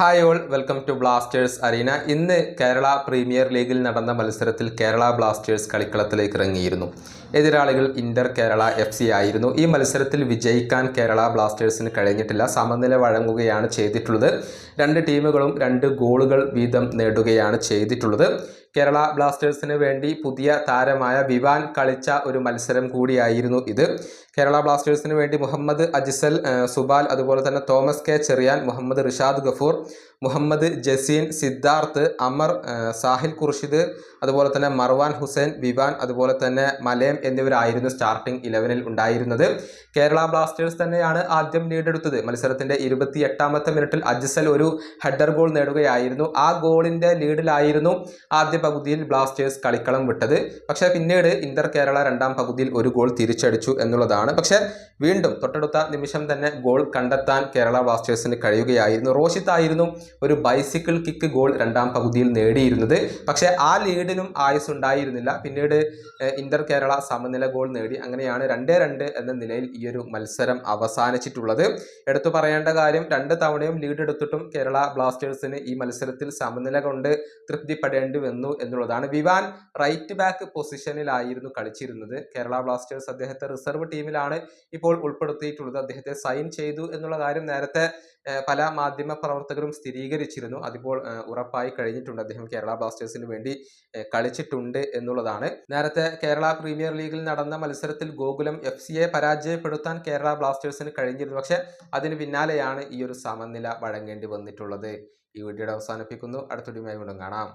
Hi all welcome to Blasters arena. ഇന്ന് Kerala premier ലീഗിൽ നടന്ന മത്സരത്തിൽ കേരള ബ്ലാസ്റ്റേഴ്സ് കളിക്കളത്തിലേക്ക് ഇറങ്ങിയിരുന്നു. എതിരാളികൾ ഇന്റർ കേരള FC ആയിരുന്നു. ഈ മത്സരത്തിൽ വിജയിക്കാൻ കേരള ബ്ലാസ്റ്റേഴ്സിന് കഴിഞ്ഞിട്ടില്ല. സമനില വഴങ്ങുകയാണ് ചെയ്തിട്ടുള്ളത്. രണ്ട് ടീമുകളും 2 ഗോളുകൾ വീതം നേടുകയാണ് ചെയ്തിട്ടുള്ളത്. കേരള ബ്ലാസ്റ്റേഴ്സിന് വേണ്ടി പുതിയ താരമായ വിവാൻ കളിച്ച ഒരു മത്സരം കൂടിയായിരുന്നു ഇത്. കേരള ബ്ലാസ്റ്റേഴ്സിന് വേണ്ടി മുഹമ്മദ് അജിസൽ, സുബാൽ, അതുപോലെ തന്നെ തോമസ് കെ ചെറിയാൻ, മുഹമ്മദ് റിഷാദ് ഗഫൂർ, മുഹമ്മദ് ജസീൻ, സിദ്ധാർത്ഥ്, അമർ, സാഹിൽ ഖുർഷിദ്, അതുപോലെ തന്നെ മർവാൻ ഹുസൈൻ, വിവാൻ, അതുപോലെ തന്നെ മലയം എന്നിവരായിരുന്നു സ്റ്റാർട്ടിംഗ് 11-ൽ ഉണ്ടായിരുന്നത്. കേരള ബ്ലാസ്റ്റേഴ്സ് തന്നെയാണ് ആദ്യം ലീഡെടുത്തത്. മത്സരത്തിന്റെ 28ാമത്തെ മിനിറ്റിൽ അജിസൽ ഒരു ഹെഡർ ഗോൾ നേടുകയായിരുന്നു. ആ ഗോളിന്റെ ലീഡിലായിരുന്നു ആദ്യ പകുതിയിൽ ബ്ലാസ്റ്റേഴ്സ് കളിക്കളം വിട്ടത്. പക്ഷേ പിന്നീട് ഇന്റർ കേരള രണ്ടാം പകുതിയിൽ ഒരു ഗോൾ തിരിച്ചടിച്ചു എന്നുള്ളതാണ്. പക്ഷേ വീണ്ടും തൊട്ടടുത്ത നിമിഷം തന്നെ ഗോൾ കണ്ടെത്താൻ കേരള ബ്ലാസ്റ്റേഴ്സിന് കഴിയുകയായിരുന്നു. റോഷിത്ത് ആയിരുന്നു ഒരു ബൈസിക്കിൾ കിക്ക് ഗോൾ രണ്ടാം പകുതിയിൽ നേടിയിരുന്നത്. പക്ഷേ ആ ലീഡിനും ആയുസ് ഉണ്ടായിരുന്നില്ല. പിന്നീട് ഇന്റർ കേരള സമനില ഗോൾ നേടി. അങ്ങനെയാണ് 2-2 എന്ന നിലയിൽ ഈ ഒരു മത്സരം അവസാനിച്ചിട്ടുള്ളത്. എടുത്തു പറയേണ്ട കാര്യം, 2 തവണയും ലീഡ് എടുത്തിട്ടും കേരള ബ്ലാസ്റ്റേഴ്സിന് ഈ മത്സരത്തിൽ സമനില കൊണ്ട് തൃപ്തിപ്പെടേണ്ടി വന്നു എന്നുള്ളതാണ്. വിവാൻ റൈറ്റ് ബാക്ക് പൊസിഷനിലായിരുന്നു കളിച്ചിരുന്നത്. കേരള ബ്ലാസ്റ്റേഴ്സ് അദ്ദേഹത്തെ റിസർവ് ടീമിലാണ് ഇപ്പോൾ ഉൾപ്പെടുത്തിയിട്ടുള്ളത്. അദ്ദേഹത്തെ സൈൻ ചെയ്തു എന്നുള്ള കാര്യം നേരത്തെ പല മാധ്യമ പ്രവർത്തകരും സ്ഥിരീകരിച്ചിരുന്നു. അതിപ്പോൾ ഉറപ്പായി കഴിഞ്ഞിട്ടുണ്ട്. അദ്ദേഹം കേരള ബ്ലാസ്റ്റേഴ്സിന് വേണ്ടി കളിച്ചിട്ടുണ്ട് എന്നുള്ളതാണ്. നേരത്തെ കേരള പ്രീമിയർ ലീഗിൽ നടന്ന മത്സരത്തിൽ ഗോകുലം FCയെ പരാജയപ്പെടുത്താൻ കേരള ബ്ലാസ്റ്റേഴ്സിന് കഴിഞ്ഞിരുന്നു. പക്ഷെ അതിന് പിന്നാലെയാണ് ഈ ഒരു സമനില വഴങ്ങേണ്ടി വന്നിട്ടുള്ളത്. ഈ വീഡിയോയുടെ അവസാനിപ്പിക്കുന്നു. അടുത്ത വീഡിയോയുമായി വീണ്ടും കാണാം.